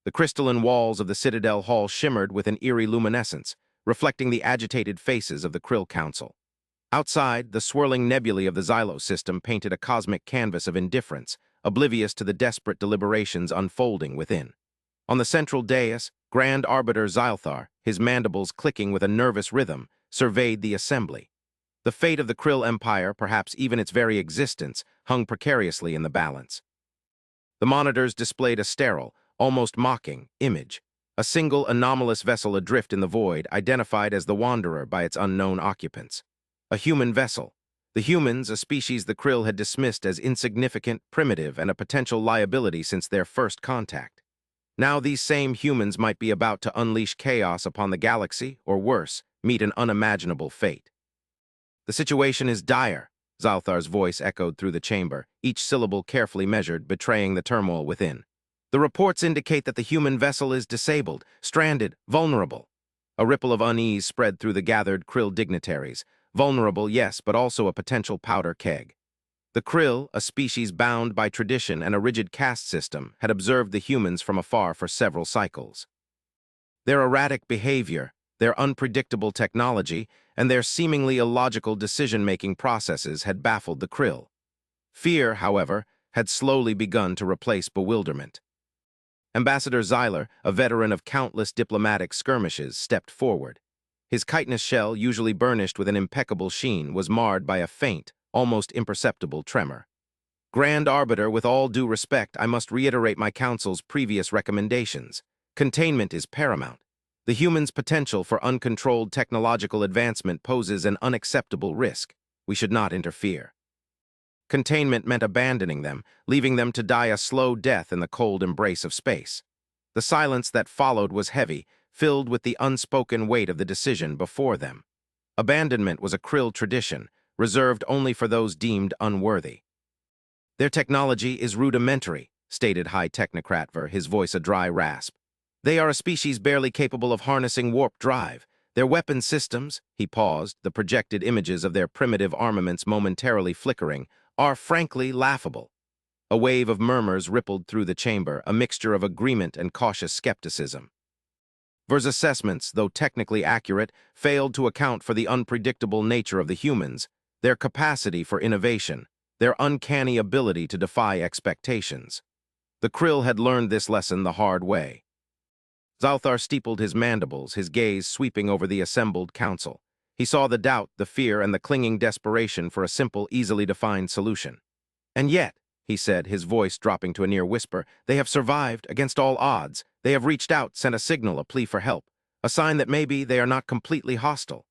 The crystalline walls of the Citadel Hall shimmered with an eerie luminescence, reflecting the agitated faces of the Krill Council. Outside, the swirling nebulae of the Xylo system painted a cosmic canvas of indifference, oblivious to the desperate deliberations unfolding within. On the central dais, Grand Arbiter Xylthar, his mandibles clicking with a nervous rhythm, surveyed the assembly. The fate of the Krill Empire, perhaps even its very existence, hung precariously in the balance. The monitors displayed a sterile, almost mocking, image. A single anomalous vessel adrift in the void, identified as the Wanderer by its unknown occupants. A human vessel. The humans, a species the Krill had dismissed as insignificant, primitive, and a potential liability since their first contact. Now these same humans might be about to unleash chaos upon the galaxy, or worse, meet an unimaginable fate. "The situation is dire," Xylthar's voice echoed through the chamber, each syllable carefully measured, betraying the turmoil within. "The reports indicate that the human vessel is disabled, stranded, vulnerable." A ripple of unease spread through the gathered Krill dignitaries. Vulnerable, yes, but also a potential powder keg. The Krill, a species bound by tradition and a rigid caste system, had observed the humans from afar for several cycles. Their erratic behavior, their unpredictable technology, and their seemingly illogical decision-making processes had baffled the Krill. Fear, however, had slowly begun to replace bewilderment. Ambassador Xyler, a veteran of countless diplomatic skirmishes, stepped forward. His chitinous shell, usually burnished with an impeccable sheen, was marred by a faint, almost imperceptible tremor. "Grand Arbiter, with all due respect, I must reiterate my council's previous recommendations. Containment is paramount. The humans' potential for uncontrolled technological advancement poses an unacceptable risk. We should not interfere." Containment meant abandoning them, leaving them to die a slow death in the cold embrace of space. The silence that followed was heavy, filled with the unspoken weight of the decision before them. Abandonment was a Krill tradition, reserved only for those deemed unworthy. "Their technology is rudimentary," stated High Technocrat Ver, his voice a dry rasp. "They are a species barely capable of harnessing warp drive. Their weapon systems," he paused, the projected images of their primitive armaments momentarily flickering, "are frankly laughable." A wave of murmurs rippled through the chamber, a mixture of agreement and cautious skepticism. Ver's assessments, though technically accurate, failed to account for the unpredictable nature of the humans, their capacity for innovation, their uncanny ability to defy expectations. The Krill had learned this lesson the hard way. Xylthar steepled his mandibles, his gaze sweeping over the assembled council. He saw the doubt, the fear, and the clinging desperation for a simple, easily defined solution. "And yet," he said, his voice dropping to a near whisper, "they have survived, against all odds. They have reached out, sent a signal, a plea for help, a sign that maybe they are not completely hostile."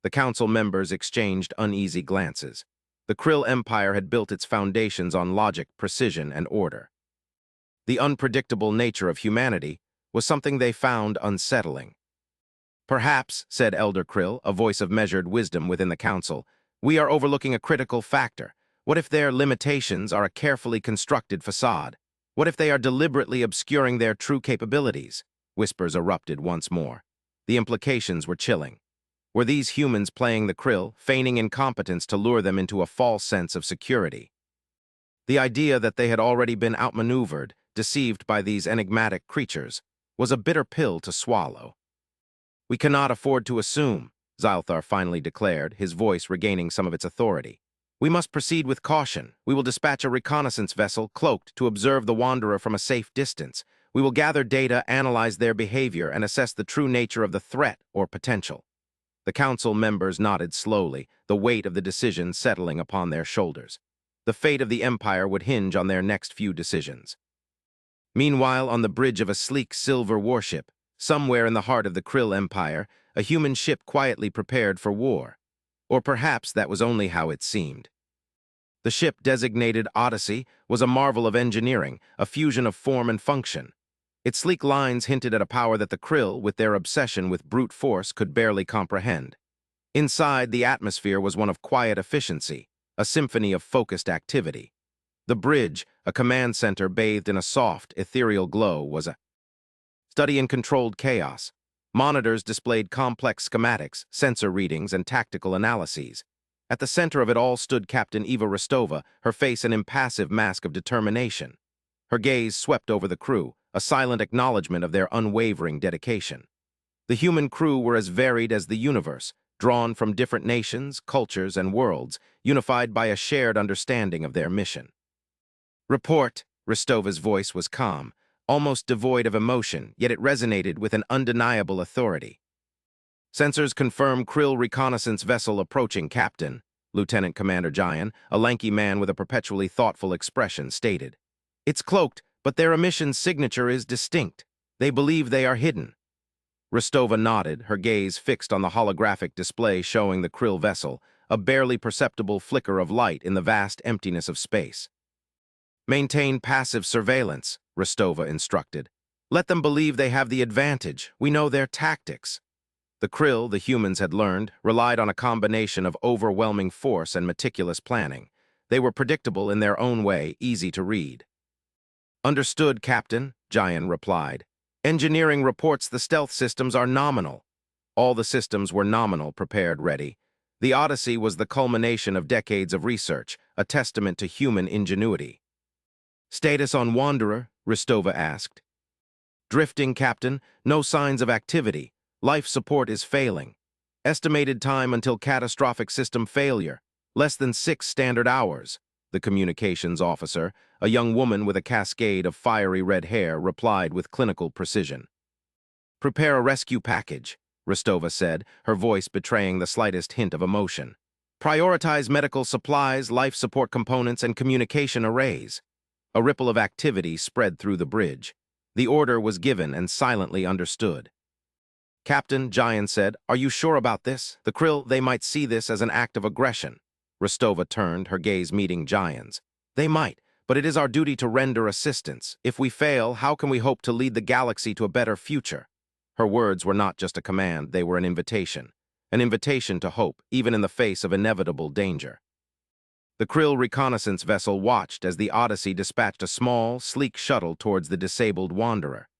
The council members exchanged uneasy glances. The Krill Empire had built its foundations on logic, precision, and order. The unpredictable nature of humanity was something they found unsettling. "Perhaps," said Elder Krill, a voice of measured wisdom within the council, "we are overlooking a critical factor. What if their limitations are a carefully constructed facade? What if they are deliberately obscuring their true capabilities?" Whispers erupted once more. The implications were chilling. Were these humans playing the Krill, feigning incompetence to lure them into a false sense of security? The idea that they had already been outmaneuvered, deceived by these enigmatic creatures, was a bitter pill to swallow. "We cannot afford to assume," Xylthar finally declared, his voice regaining some of its authority. "We must proceed with caution. We will dispatch a reconnaissance vessel, cloaked, to observe the Wanderer from a safe distance. We will gather data, analyze their behavior, and assess the true nature of the threat or potential." The council members nodded slowly, the weight of the decision settling upon their shoulders. The fate of the Empire would hinge on their next few decisions. Meanwhile, on the bridge of a sleek silver warship, somewhere in the heart of the Krill Empire, a human ship quietly prepared for war. Or perhaps that was only how it seemed. The ship, designated Odyssey, was a marvel of engineering, a fusion of form and function. Its sleek lines hinted at a power that the Krill, with their obsession with brute force, could barely comprehend. Inside, the atmosphere was one of quiet efficiency, a symphony of focused activity. The bridge, a command center bathed in a soft, ethereal glow, was a study in controlled chaos. Monitors displayed complex schematics, sensor readings, and tactical analyses. At the center of it all stood Captain Eva Rostova, her face an impassive mask of determination. Her gaze swept over the crew, a silent acknowledgement of their unwavering dedication. The human crew were as varied as the universe, drawn from different nations, cultures, and worlds, unified by a shared understanding of their mission. "Report," Ristova's voice was calm, almost devoid of emotion, yet it resonated with an undeniable authority. "Sensors confirm Krill reconnaissance vessel approaching, Captain," Lieutenant Commander Jian, a lanky man with a perpetually thoughtful expression, stated. "It's cloaked, but their emission signature is distinct. They believe they are hidden." Ristova nodded, her gaze fixed on the holographic display showing the Krill vessel, a barely perceptible flicker of light in the vast emptiness of space. "Maintain passive surveillance," Ristova instructed. "Let them believe they have the advantage. We know their tactics." The Krill, the humans had learned, relied on a combination of overwhelming force and meticulous planning. They were predictable in their own way, easy to read. "Understood, Captain," Jian replied. "Engineering reports the stealth systems are nominal." All the systems were nominal, prepared, ready. The Odyssey was the culmination of decades of research, a testament to human ingenuity. "Status on Wanderer?" Ristova asked. "Drifting, Captain. No signs of activity. Life support is failing. Estimated time until catastrophic system failure, less than 6 standard hours," the communications officer, a young woman with a cascade of fiery red hair, replied with clinical precision. "Prepare a rescue package," Ristova said, her voice betraying the slightest hint of emotion. "Prioritize medical supplies, life support components, and communication arrays." A ripple of activity spread through the bridge. The order was given and silently understood. "Captain," Jian said, "are you sure about this? The Krill, they might see this as an act of aggression." Ristova turned, her gaze meeting Jian's. "They might, but it is our duty to render assistance. If we fail, how can we hope to lead the galaxy to a better future?" Her words were not just a command, they were an invitation. An invitation to hope, even in the face of inevitable danger. The Krill reconnaissance vessel watched as the Odyssey dispatched a small, sleek shuttle towards the disabled Wanderer.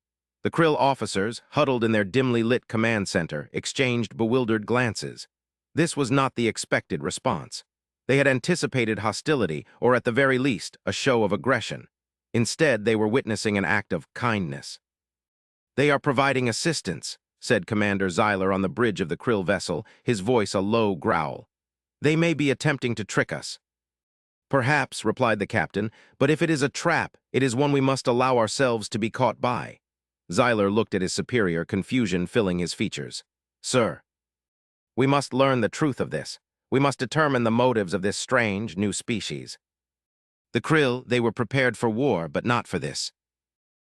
The Krill officers, huddled in their dimly lit command center, exchanged bewildered glances. This was not the expected response. They had anticipated hostility, or at the very least, a show of aggression. Instead, they were witnessing an act of kindness. "They are providing assistance," said Commander Zyler on the bridge of the Krill vessel, his voice a low growl. "They may be attempting to trick us." "Perhaps," replied the captain, "but if it is a trap, it is one we must allow ourselves to be caught by." Zyler looked at his superior, confusion filling his features. "Sir, we must learn the truth of this. We must determine the motives of this strange, new species." The Krill, they were prepared for war, but not for this.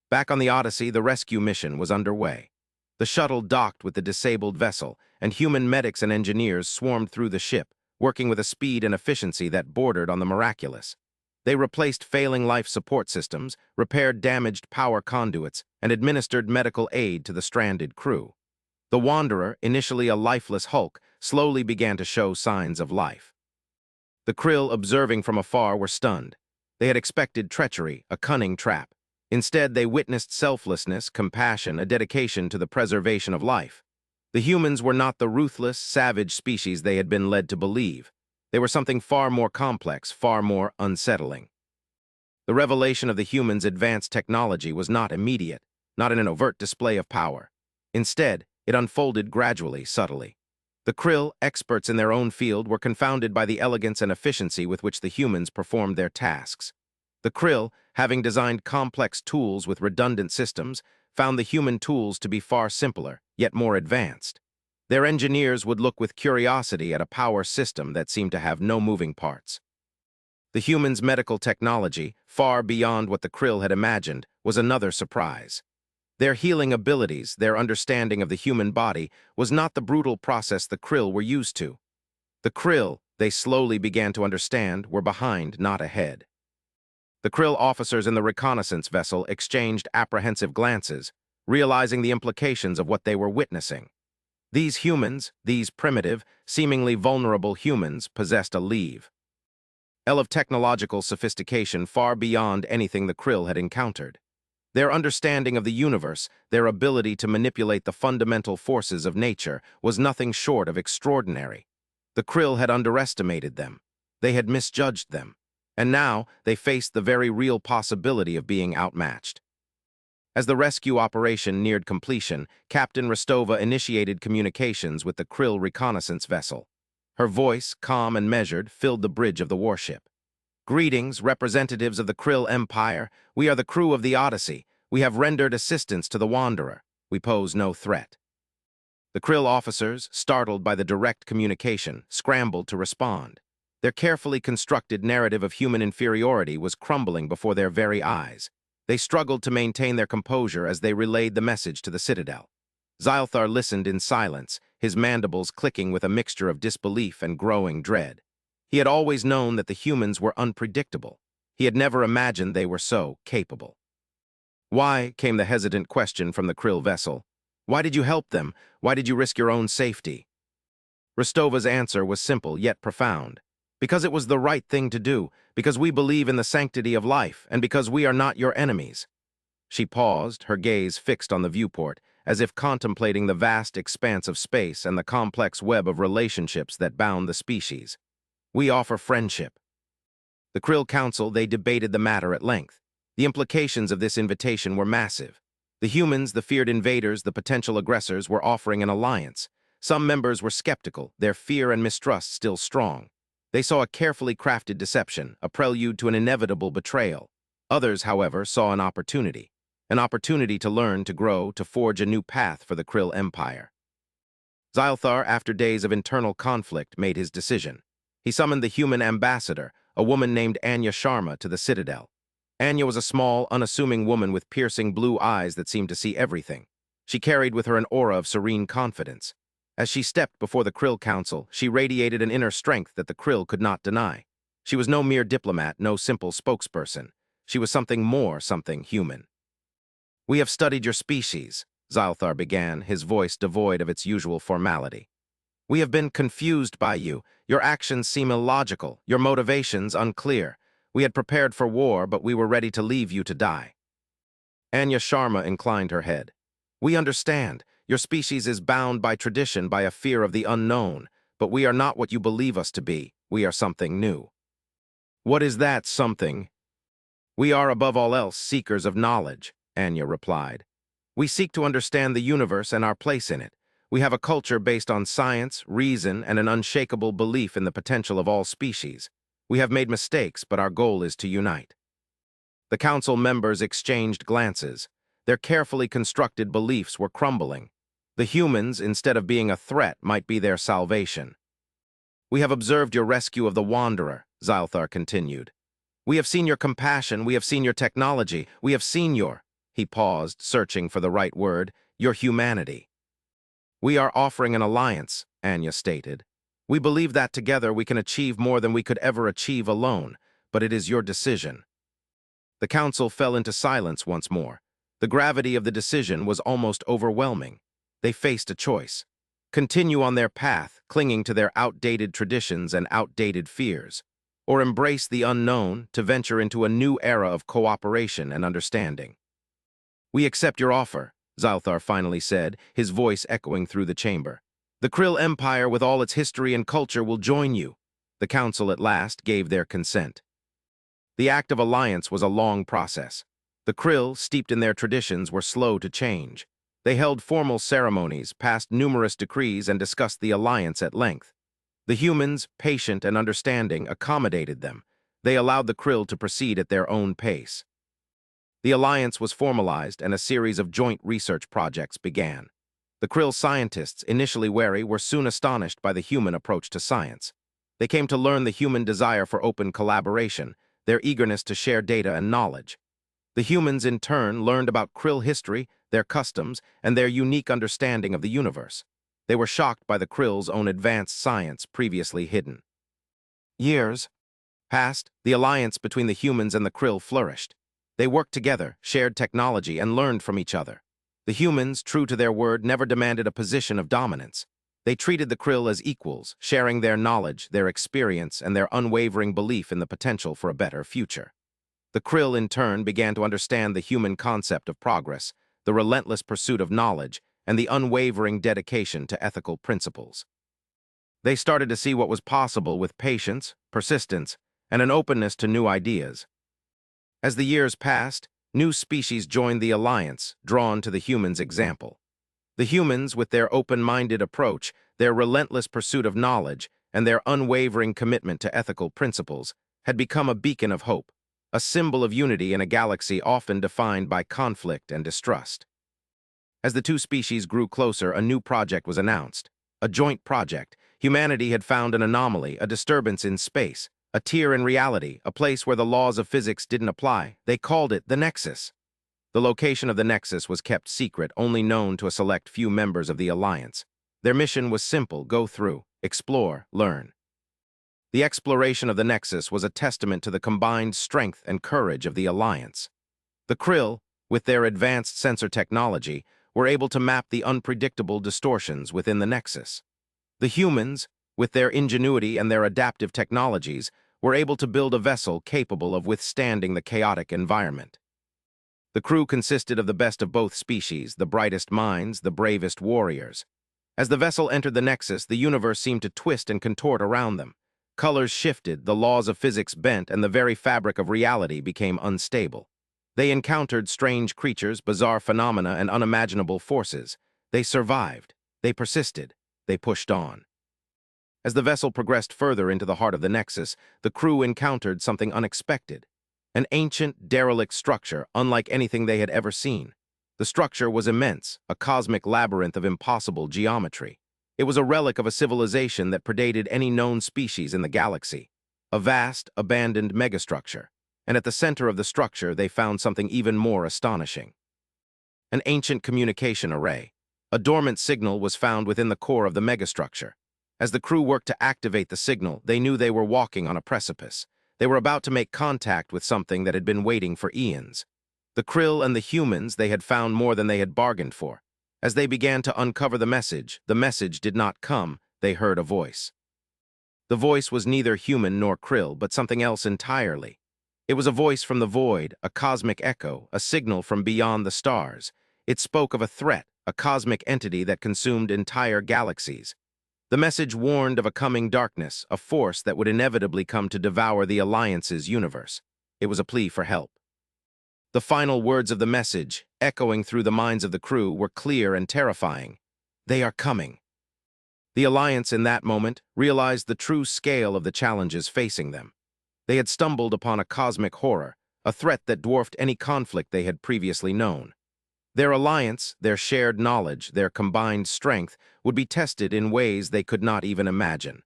Back on the Odyssey, the rescue mission was underway. The shuttle docked with the disabled vessel, and human medics and engineers swarmed through the ship, working with a speed and efficiency that bordered on the miraculous. They replaced failing life support systems, repaired damaged power conduits, and administered medical aid to the stranded crew. The Wanderer, initially a lifeless hulk, slowly began to show signs of life. The Krill, observing from afar, were stunned. They had expected treachery, a cunning trap. Instead, they witnessed selflessness, compassion, a dedication to the preservation of life. The humans were not the ruthless, savage species they had been led to believe. They were something far more complex, far more unsettling. The revelation of the humans' advanced technology was not immediate, not in an overt display of power. Instead, it unfolded gradually, subtly. The Krill, experts in their own field, were confounded by the elegance and efficiency with which the humans performed their tasks. The Krill, having designed complex tools with redundant systems, found the human tools to be far simpler, yet more advanced. Their engineers would look with curiosity at a power system that seemed to have no moving parts. The humans' medical technology, far beyond what the Krill had imagined, was another surprise. Their healing abilities, their understanding of the human body, was not the brutal process the Krill were used to. The Krill, they slowly began to understand, were behind, not ahead. The Krill officers in the reconnaissance vessel exchanged apprehensive glances, realizing the implications of what they were witnessing. These humans, these primitive, seemingly vulnerable humans, possessed a level of technological sophistication far beyond anything the Krill had encountered. Their understanding of the universe, their ability to manipulate the fundamental forces of nature, was nothing short of extraordinary. The Krill had underestimated them. They had misjudged them. And now they faced the very real possibility of being outmatched. As the rescue operation neared completion, Captain Rostova initiated communications with the Krill reconnaissance vessel. Her voice, calm and measured, filled the bridge of the warship. "Greetings, representatives of the Krill Empire. We are the crew of the Odyssey. We have rendered assistance to the Wanderer. We pose no threat." The Krill officers, startled by the direct communication, scrambled to respond. Their carefully constructed narrative of human inferiority was crumbling before their very eyes. They struggled to maintain their composure as they relayed the message to the Citadel. Zylthar listened in silence, his mandibles clicking with a mixture of disbelief and growing dread. He had always known that the humans were unpredictable. He had never imagined they were so capable. "Why?" came the hesitant question from the Krill vessel. "Why did you help them? Why did you risk your own safety?" Rostova's answer was simple yet profound. "Because it was the right thing to do, because we believe in the sanctity of life, and because we are not your enemies." She paused, her gaze fixed on the viewport, as if contemplating the vast expanse of space and the complex web of relationships that bound the species. "We offer friendship." The Krill Council, they debated the matter at length. The implications of this invitation were massive. The humans, the feared invaders, the potential aggressors, were offering an alliance. Some members were skeptical, their fear and mistrust still strong. They saw a carefully crafted deception, a prelude to an inevitable betrayal. Others, however, saw an opportunity to learn, to grow, to forge a new path for the Krill Empire. Zylthar, after days of internal conflict, made his decision. He summoned the human ambassador, a woman named Anya Sharma, to the Citadel. Anya was a small, unassuming woman with piercing blue eyes that seemed to see everything. She carried with her an aura of serene confidence. As she stepped before the Krill Council, she radiated an inner strength that the Krill could not deny. She was no mere diplomat, no simple spokesperson. She was something more, something human. "We have studied your species," Zylthar began, his voice devoid of its usual formality. "We have been confused by you. Your actions seem illogical, your motivations unclear. We had prepared for war, but we were ready to leave you to die." Anya Sharma inclined her head. "We understand. Your species is bound by tradition, by a fear of the unknown. But we are not what you believe us to be. We are something new." "What is that something?" "We are, above all else, seekers of knowledge," Anya replied. "We seek to understand the universe and our place in it. We have a culture based on science, reason, and an unshakable belief in the potential of all species. We have made mistakes, but our goal is to unite." The council members exchanged glances. Their carefully constructed beliefs were crumbling. The humans, instead of being a threat, might be their salvation. "We have observed your rescue of the Wanderer," Zylthar continued. "We have seen your compassion, we have seen your technology, we have seen your—" He paused, searching for the right word, "your humanity." "We are offering an alliance," Anya stated. "We believe that together we can achieve more than we could ever achieve alone, but it is your decision." The council fell into silence once more. The gravity of the decision was almost overwhelming. They faced a choice: continue on their path, clinging to their outdated traditions and outdated fears, or embrace the unknown to venture into a new era of cooperation and understanding. "We accept your offer," Zylthar finally said, his voice echoing through the chamber. "The Krill Empire, with all its history and culture, will join you." The council at last gave their consent. The act of alliance was a long process. The Krill, steeped in their traditions, were slow to change. They held formal ceremonies, passed numerous decrees, and discussed the alliance at length. The humans, patient and understanding, accommodated them. They allowed the Krill to proceed at their own pace. The alliance was formalized, and a series of joint research projects began. The Krill scientists, initially wary, were soon astonished by the human approach to science. They came to learn the human desire for open collaboration, their eagerness to share data and knowledge. The humans, in turn, learned about Krill history, their customs, and their unique understanding of the universe. They were shocked by the Krill's own advanced science previously hidden. Years passed. The alliance between the humans and the Krill flourished. They worked together, shared technology, and learned from each other. The humans, true to their word, never demanded a position of dominance. They treated the Krill as equals, sharing their knowledge, their experience, and their unwavering belief in the potential for a better future. The Krill, in turn, began to understand the human concept of progress, the relentless pursuit of knowledge, and the unwavering dedication to ethical principles. They started to see what was possible with patience, persistence, and an openness to new ideas. As the years passed, new species joined the alliance, drawn to the humans' example. The humans, with their open-minded approach, their relentless pursuit of knowledge, and their unwavering commitment to ethical principles, had become a beacon of hope, a symbol of unity in a galaxy often defined by conflict and distrust. As the two species grew closer, a new project was announced. A joint project. Humanity had found an anomaly, a disturbance in space, a tear in reality, a place where the laws of physics didn't apply. They called it the Nexus. The location of the Nexus was kept secret, only known to a select few members of the Alliance. Their mission was simple: go through, explore, learn. The exploration of the Nexus was a testament to the combined strength and courage of the Alliance. The Krill, with their advanced sensor technology, were able to map the unpredictable distortions within the Nexus. The humans, with their ingenuity and their adaptive technologies, were able to build a vessel capable of withstanding the chaotic environment. The crew consisted of the best of both species, the brightest minds, the bravest warriors. As the vessel entered the Nexus, the universe seemed to twist and contort around them. Colors shifted, the laws of physics bent, and the very fabric of reality became unstable. They encountered strange creatures, bizarre phenomena, and unimaginable forces. They survived. They persisted. They pushed on. As the vessel progressed further into the heart of the Nexus, the crew encountered something unexpected. An ancient, derelict structure, unlike anything they had ever seen. The structure was immense, a cosmic labyrinth of impossible geometry. It was a relic of a civilization that predated any known species in the galaxy. A vast, abandoned megastructure. And at the center of the structure, they found something even more astonishing. An ancient communication array. A dormant signal was found within the core of the megastructure. As the crew worked to activate the signal, they knew they were walking on a precipice. They were about to make contact with something that had been waiting for eons. The Krill and the humans, they had found more than they had bargained for. As they began to uncover the message did not come. They heard a voice. The voice was neither human nor Krill, but something else entirely. It was a voice from the void, a cosmic echo, a signal from beyond the stars. It spoke of a threat, a cosmic entity that consumed entire galaxies. The message warned of a coming darkness, a force that would inevitably come to devour the Alliance's universe. It was a plea for help. The final words of the message, echoing through the minds of the crew, were clear and terrifying. They are coming. The Alliance, in that moment, realized the true scale of the challenges facing them. They had stumbled upon a cosmic horror, a threat that dwarfed any conflict they had previously known. Their alliance, their shared knowledge, their combined strength would be tested in ways they could not even imagine.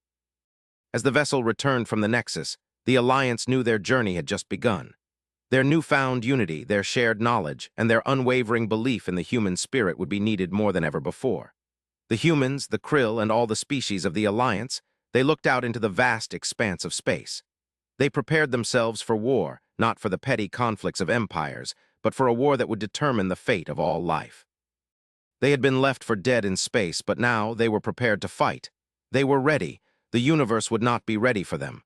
As the vessel returned from the Nexus, the Alliance knew their journey had just begun. Their newfound unity, their shared knowledge, and their unwavering belief in the human spirit would be needed more than ever before. The humans, the Krill, and all the species of the Alliance, they looked out into the vast expanse of space. They prepared themselves for war, not for the petty conflicts of empires, but for a war that would determine the fate of all life. They had been left for dead in space, but now they were prepared to fight. They were ready. The universe would not be ready for them.